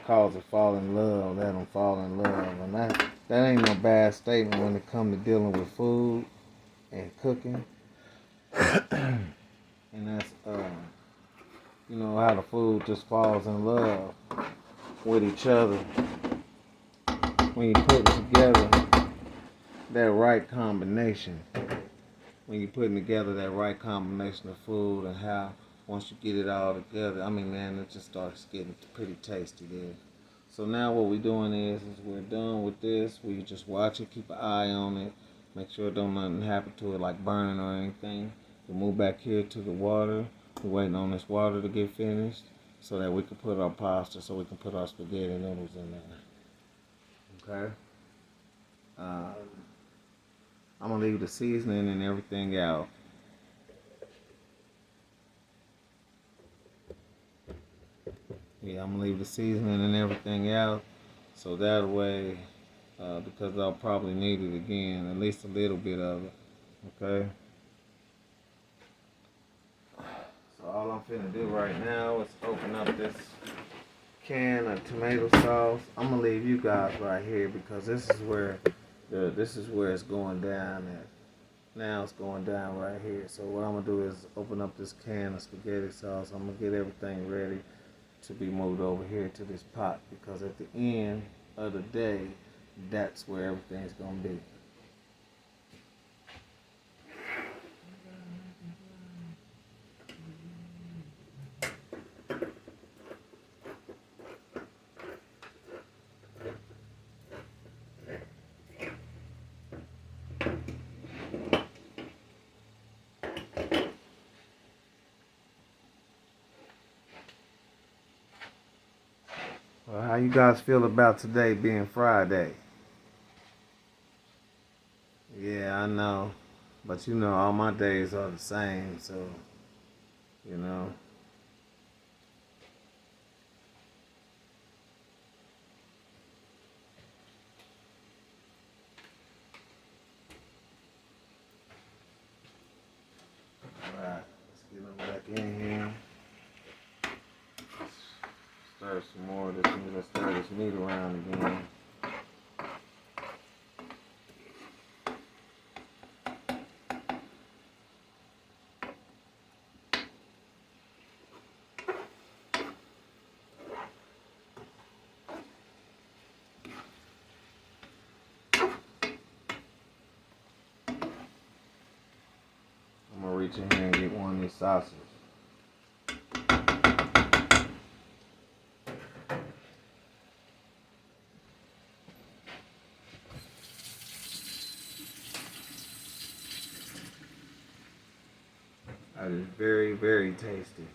cause it fall in love, let them fall in love. And that ain't no bad statement when it comes to dealing with food and cooking. And that's, how the food just falls in love with each other when you put together that right combination. When you're putting together that right combination of food and how once you get it all together, I mean, man, it just starts getting pretty tasty there. So now what we're doing is we're done with this. We just watch it, keep an eye on it, make sure don't nothing happen to it like burning or anything. We move back here to the water. We're waiting on this water to get finished so that we can put our pasta, so we can put our spaghetti noodles in there. Okay? I'm going to leave the seasoning and everything out. Yeah, I'm going to leave the seasoning and everything out. So that way, because I'll probably need it again, at least a little bit of it. Okay? So all I'm finna do right now is open up this can of tomato sauce. I'm going to leave you guys right here because this is where it's going down at. Now it's going down right here. So what I'm going to do is open up this can of spaghetti sauce. I'm going to get everything ready to be moved over here to this pot because at the end of the day, that's where everything's going to be. Well, how you guys feel about today being Friday? Yeah, I know. But all my days are the same, so, you know. Alright, let's get them back in here. Stir some more of this meat. Let's stir this meat around again. I'm gonna reach in here and get one of these sausages. That is very, very tasty.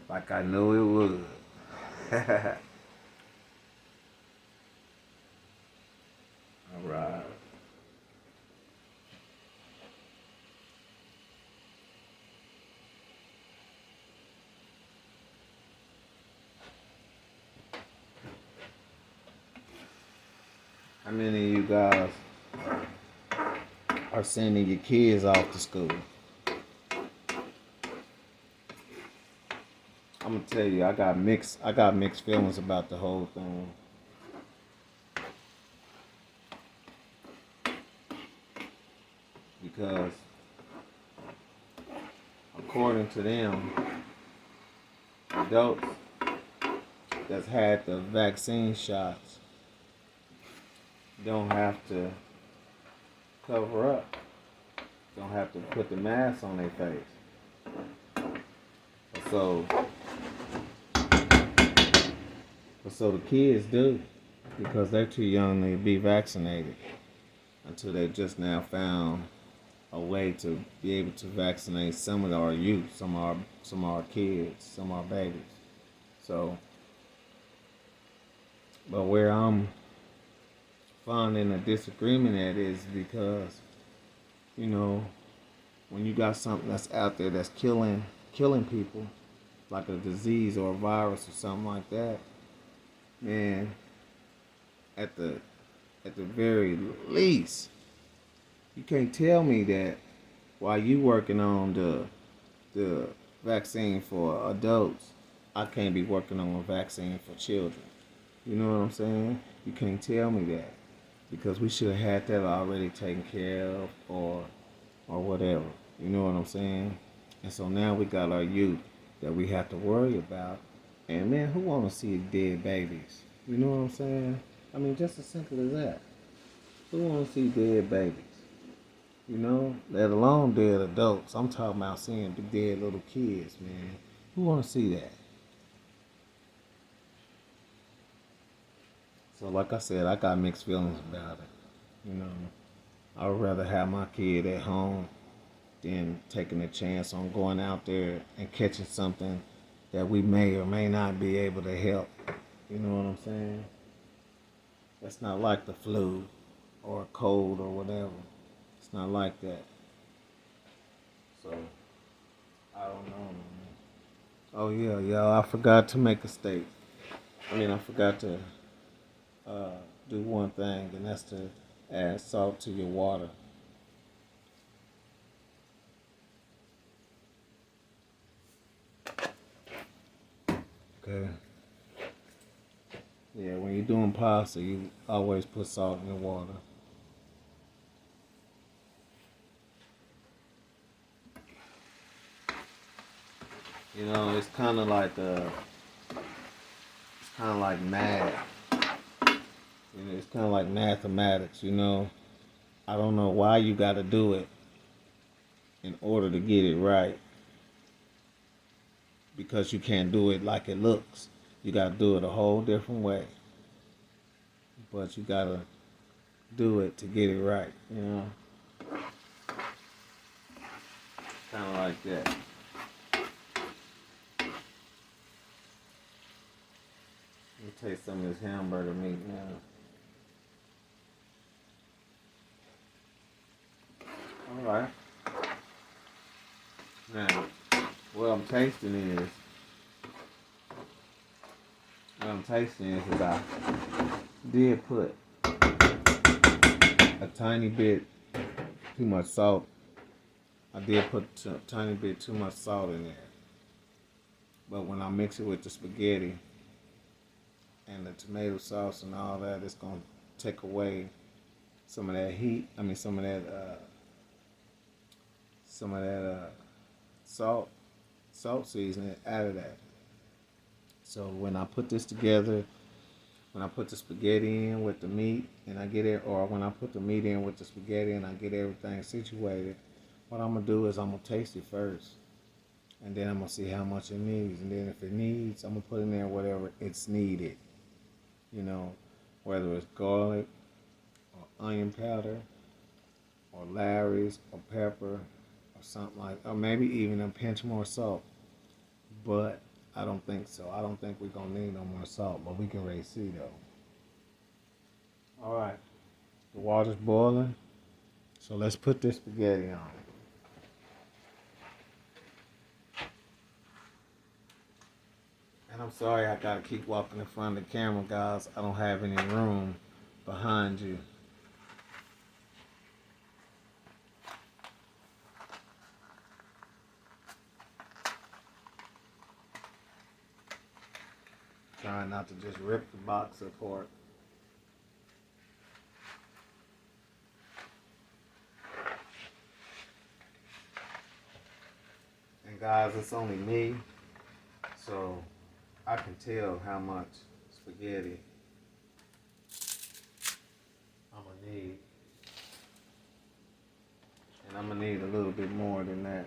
Like I knew it would. Alright. How many of you guys are sending your kids off to school? I'm gonna tell you, I got mixed feelings about the whole thing. Because according to them, adults that's had the vaccine shots don't have to cover up. Don't have to put the mask on their face. So the kids do, because they're too young to be vaccinated until they just now found a way to be able to vaccinate some of our youth, some of our kids, some of our babies. So, but where I'm finding a disagreement at is because, when you got something that's out there that's killing people, like a disease or a virus or something like that, man, at the very least, you can't tell me that while you working on the vaccine for adults, I can't be working on a vaccine for children. You know what I'm saying? You can't tell me that because we should have had that already taken care of or whatever. You know what I'm saying? And so now we got our youth that we have to worry about. And man, who want to see dead babies? You know what I'm saying? I mean, just as simple as that. Who want to see dead babies? You know, let alone dead adults. I'm talking about seeing dead little kids, man. Who want to see that? So, like I said, I got mixed feelings about it. You know, I would rather have my kid at home than taking a chance on going out there and catching something that we may or may not be able to help. You know what I'm saying? That's not like the flu or a cold or whatever. It's not like that. So, I don't know, man. Oh, yeah, y'all, I forgot to make a statement. I forgot to uh, do one thing, and that's to add salt to your water. Okay. Yeah, when you're doing pasta, you always put salt in your water. You know, it's kind of like math. You know, it's kind of like mathematics. You know, I don't know why you got to do it in order to get it right because you can't do it like it looks. You got to do it a whole different way, but you got to do it to get it right. You know, kind of like that. Let me taste some of this hamburger meat now. All right. Now, what I'm tasting is, I did put a tiny bit too much salt. I did put a tiny bit too much salt in there. But when I mix it with the spaghetti and the tomato sauce and all that, it's going to take away some of that heat. Some of that salt seasoning out of that. So when I put this together, when I put the spaghetti in with the meat and I get it, or when I put the meat in with the spaghetti and I get everything situated, what I'm gonna do is I'm gonna taste it first, and then I'm gonna see how much it needs, and then if it needs, I'm gonna put in there whatever it's needed. You know, whether it's garlic or onion powder or Larry's or pepper or something like, or maybe even a pinch more salt. But I don't think so. I don't think we're gonna need no more salt, but we can already see though. All right, the water's boiling, so let's put this spaghetti on. And I'm sorry I gotta keep walking in front of the camera, guys. I don't have any room behind you. Trying not to just rip the box apart. And guys, it's only me, so I can tell how much spaghetti I'm gonna need. And I'm gonna need a little bit more than that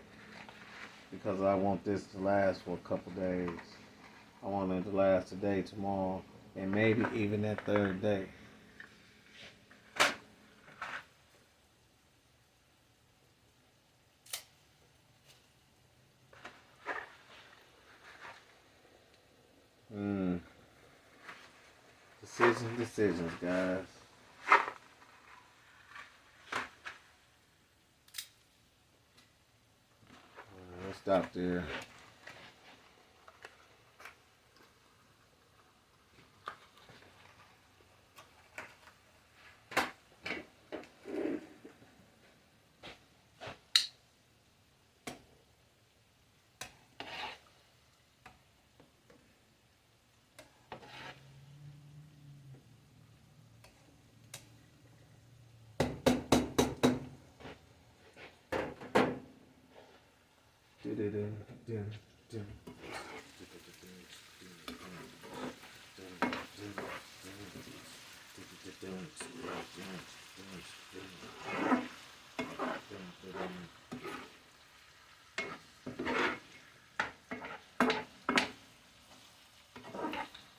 because I want this to last for a couple days. I want it to last today, tomorrow, and maybe even that third day. Decisions, guys. Let's stop there. You're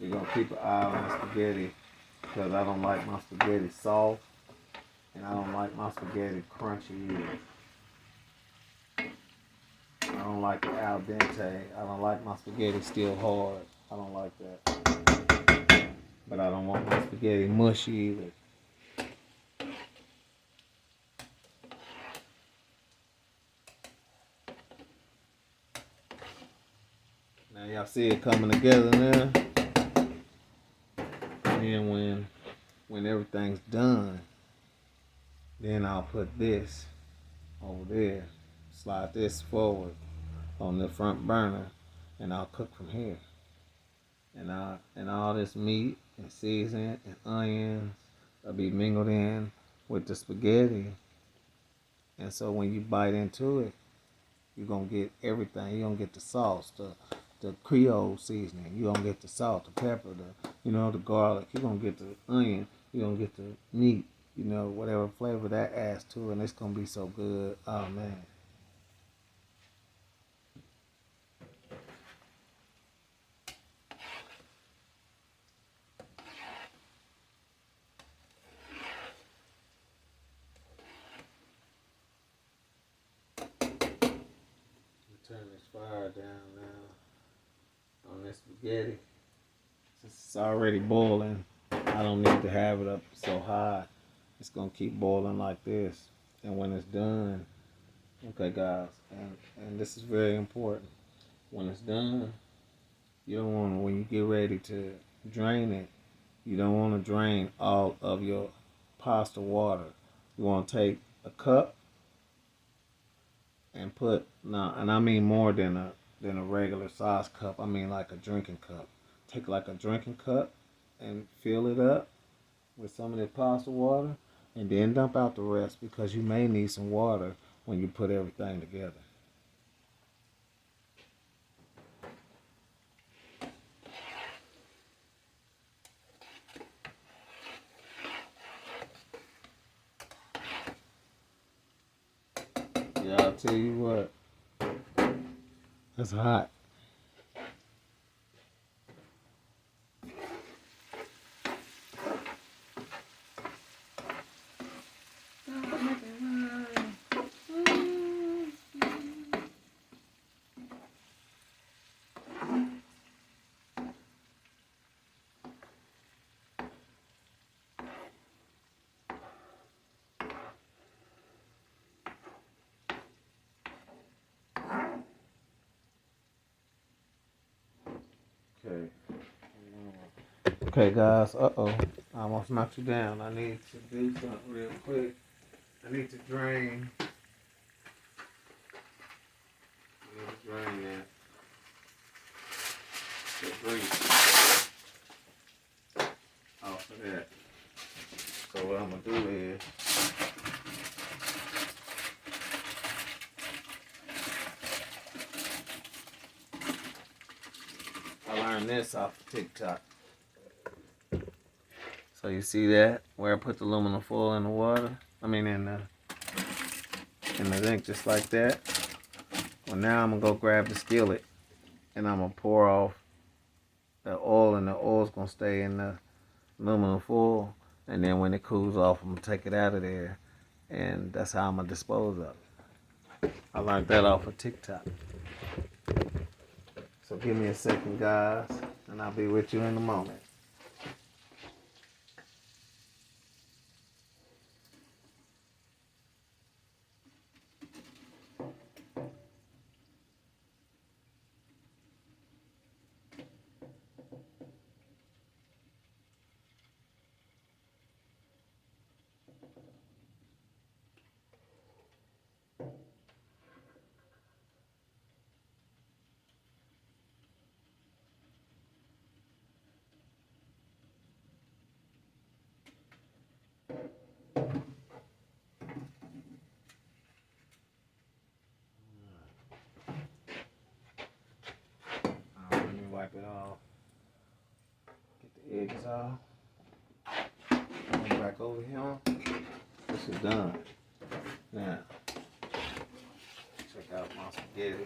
gonna keep an eye on the spaghetti because I don't like my spaghetti soft and I don't like my spaghetti crunchy either. I don't like it al dente. I don't like my spaghetti still hard. I don't like that. But I don't want my spaghetti mushy either. Now y'all see it coming together now. And when everything's done, then I'll put this over there. Slide this forward on the front burner and I'll cook from here. And all this meat and seasoning and onions will be mingled in with the spaghetti. And so when you bite into it, you're gonna get everything. You're gonna get the sauce, the Creole seasoning. You're gonna get the salt, the pepper, the garlic. You're gonna get the onion. You're gonna get the meat. Whatever flavor that adds to it, and it's gonna be so good. Oh man. Turn this fire down now on this spaghetti. Since it's already boiling, I don't need to have it up so high. It's gonna keep boiling like this. And when it's done, okay guys, and this is very important. When it's done, you don't want to, when you get ready to drain it, you don't want to drain all of your pasta water. You want to take a cup and put, now, and I mean more than a regular size cup. I mean like a drinking cup. Take like a drinking cup and fill it up with some of the pasta water, and then dump out the rest because you may need some water when you put everything together. Yeah, I'll tell you what, it's hot. Okay. Okay, guys. I almost knocked you down. I need to do something real quick. I need to drain. That. The grease off of that. So what I'm gonna do is I learned this off of TikTok. So you see that where I put the aluminum foil in the water? I mean in the zinc, just like that. Well, now I'm gonna go grab the skillet and I'm gonna pour off the oil, and the oil's gonna stay in the aluminum foil. And then when it cools off, I'm gonna take it out of there, and that's how I'm gonna dispose of it. I learned that off of TikTok. So give me a second, guys, and I'll be with you in a moment. wipe it off. Get the edges off. Go back over here. This is done. Now, check out my spaghetti.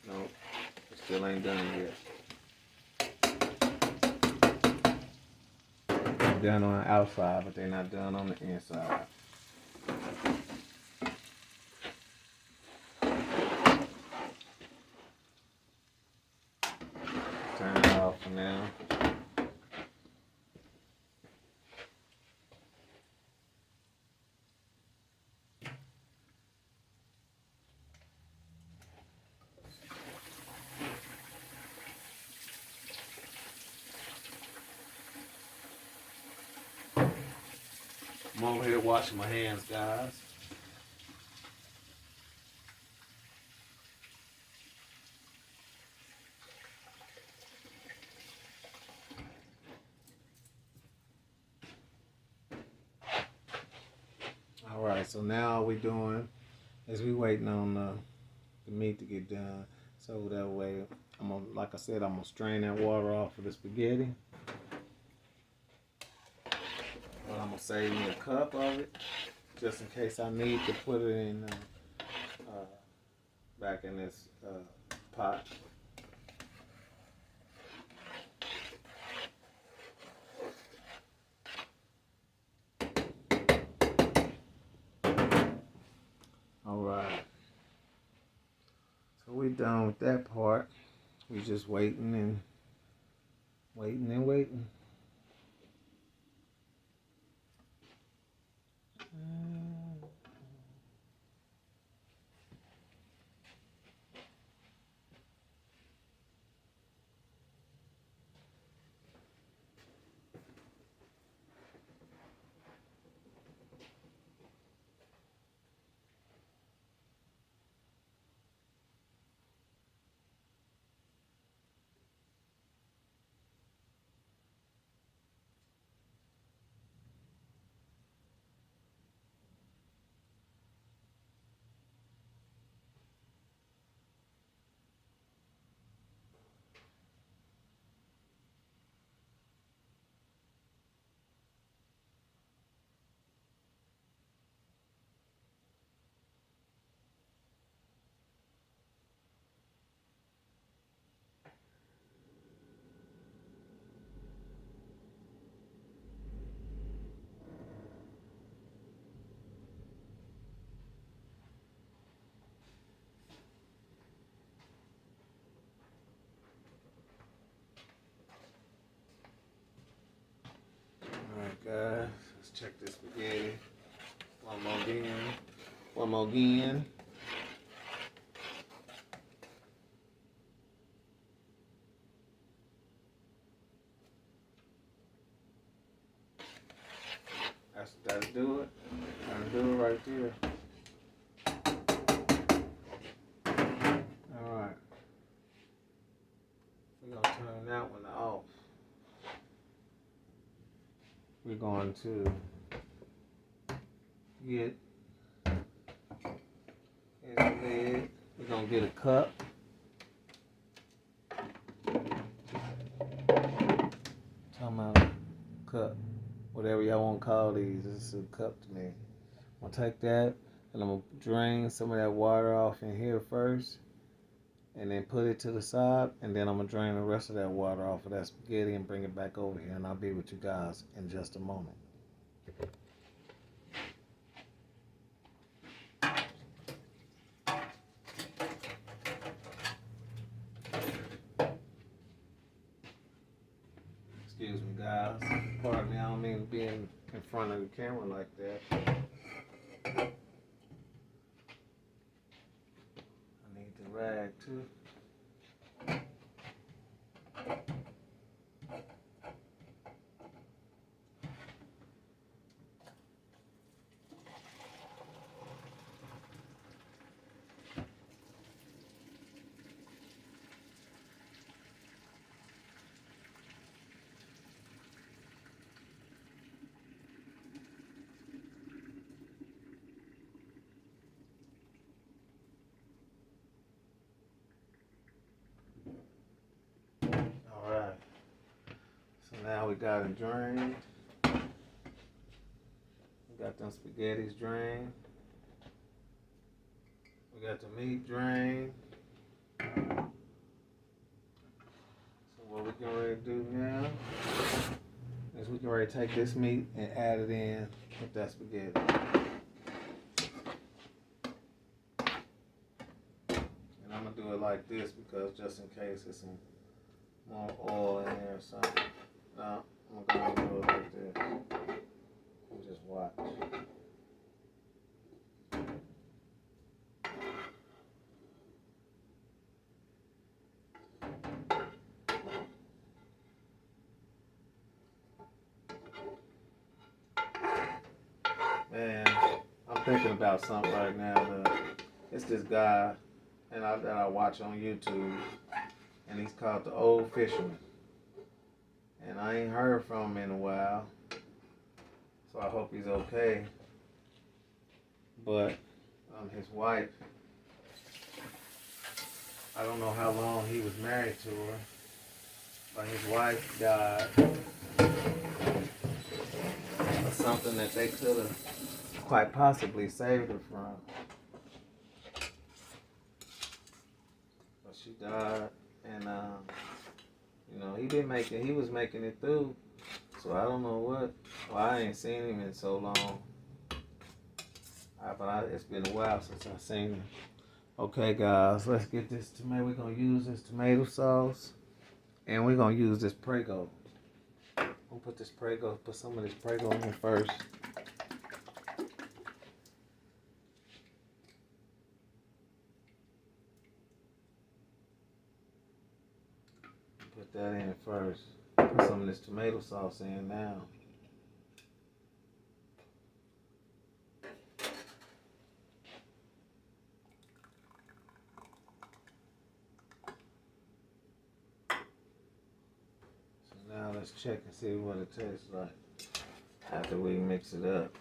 Nope, it still ain't done yet. They're done on the outside, but they're not done on the inside. Turn it off for now. I'm over here washing my hands, guys. All right, so now all we doing is we waiting on the meat to get done. So that way, like I said, I'm gonna strain that water off of the spaghetti. But I'm gonna save me a cup of it, just in case I need to put it in back in this pot. All right. So we done with that part. We just waiting and waiting and waiting. Alright guys, let's check this spaghetti. One more again. One more again. That'll do it. That'll do it right there. Alright. We're gonna turn that one off. We're going to get his lid. We're gonna get a cup. Talking about a cup. Whatever y'all want to call these, this is a cup to me. I'm gonna take that and I'm gonna drain some of that water off in here first, and then put it to the side, and then I'm gonna drain the rest of that water off of that spaghetti and bring it back over here, and I'll be with you guys in just a moment. Excuse me, guys. Pardon me, I don't mean to be in front of the camera like that. I need the rag too. Now we got it drained. We got them spaghettis drained. We got the meat drained. So what we getting ready to do now is we can ready to take this meat and add it in with that spaghetti. And I'm gonna do it like this because just in case there's some more oil in there or something. No, I'm gonna do it like this. And just watch. Man, I'm thinking about something right now. It's this guy that I watch on YouTube, and he's called the Old Fisherman. And I ain't heard from him in a while, so I hope he's okay. But his wife, I don't know how long he was married to her, but his wife died of something that they could have quite possibly saved her from. But she died, and he was making it through. So I don't know what. Well, I ain't seen him in so long. It's been a while since I seen him. Okay, guys, let's get this tomato. We're gonna use this tomato sauce, and we're gonna use this Prego. We'll put some of this Prego in here first. Put that in first. Put some of this tomato sauce in now. So now let's check and see what it tastes like after we mix it up.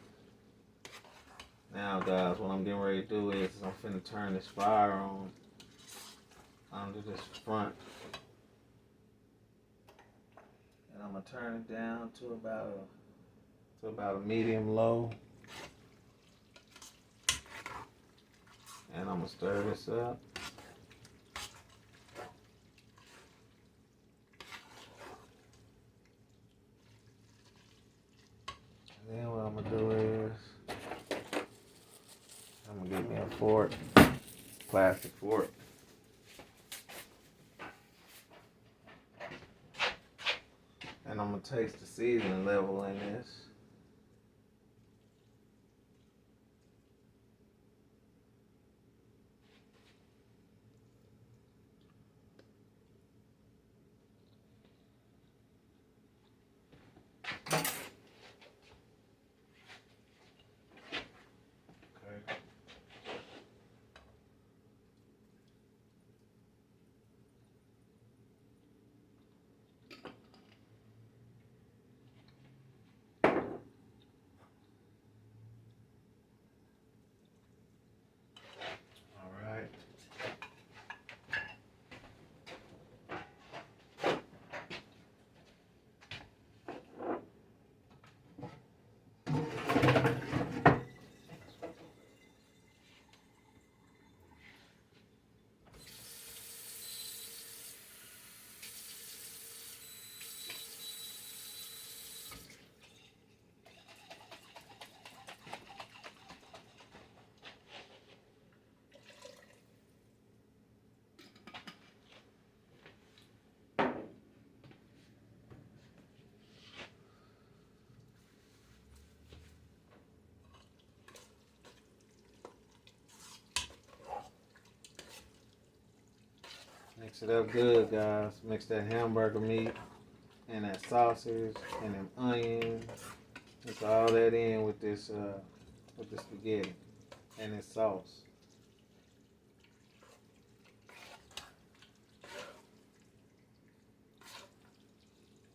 Now, guys, what I'm getting ready to do is I'm finna turn this fire on under this front. And I'm gonna turn it down to about a medium low. And I'm gonna stir this up. And then what I'm gonna do is I'm gonna get me a fork, plastic fork. And I'm gonna taste the seasoning level in this. Okay. All right. Mix it up good, guys. Mix that hamburger meat and that sausage and them onions. Mix all that in with this spaghetti and this sauce.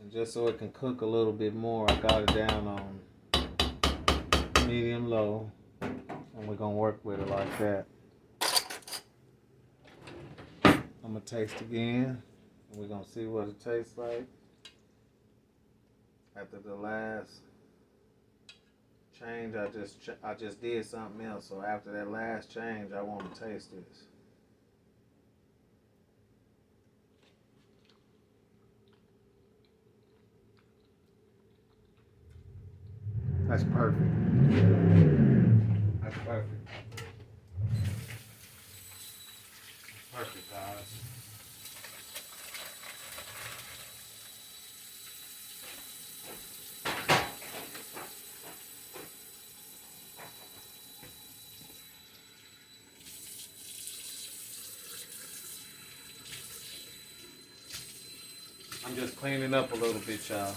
And just so it can cook a little bit more, I got it down on medium low, and we're gonna work with it like that. I'm gonna taste again, and we're gonna see what it tastes like. After the last change, I just did something else. So after that last change, I want to taste this. That's perfect. That's perfect. Perfect, guys. I'm just cleaning up a little bit, y'all.